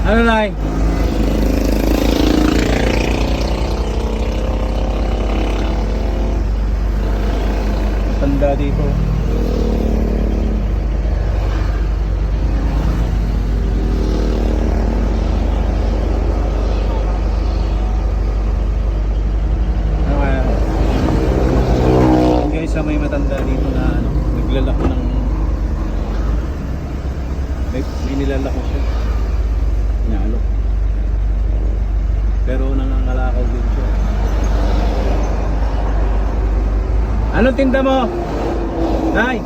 Ano na tanda dito. Ano kaya? Yan guys, may matanda dito na ano, naglalako ng may nilalako siya. Inaalok. Pero nangangalakaw din siya. Anong tinda mo? Nay!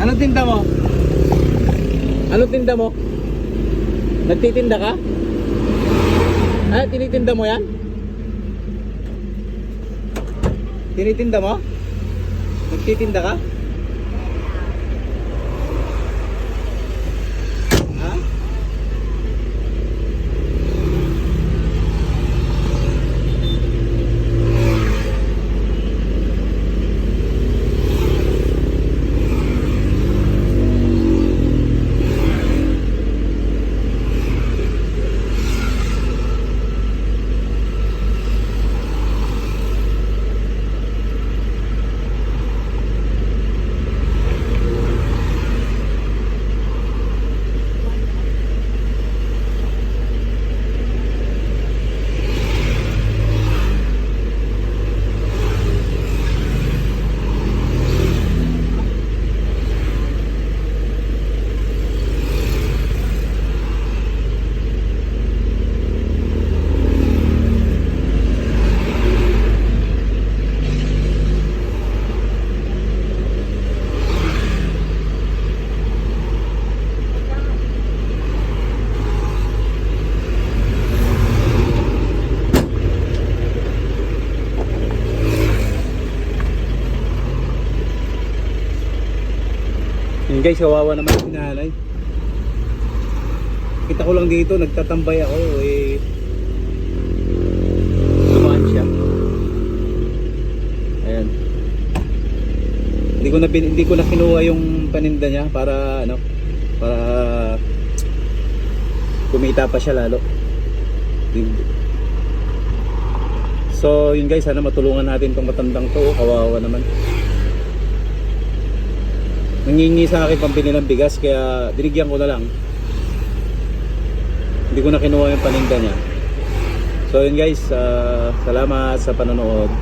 Anong tinda mo? Anong tinda mo? Nagtitinda ka? Ah, tinitinda mo yan? Tinitinda mo? Nagtitinda ka? Ha? Yun guys, kawawa naman si nanay. Kita ko lang dito, nagtatambay ako eh. Dumaan siya. Ayan. Hindi ko na kinuha yung paninda niya para ano, para kumita pa siya lalo. So yun guys, sana matulungan natin tong matandang to. Kawawa naman. Nangingi sa akin pambili ng bigas kaya dinigyan ko na lang. Hindi ko na kinuha yung paninda niya. So yun guys, salamat sa panonood.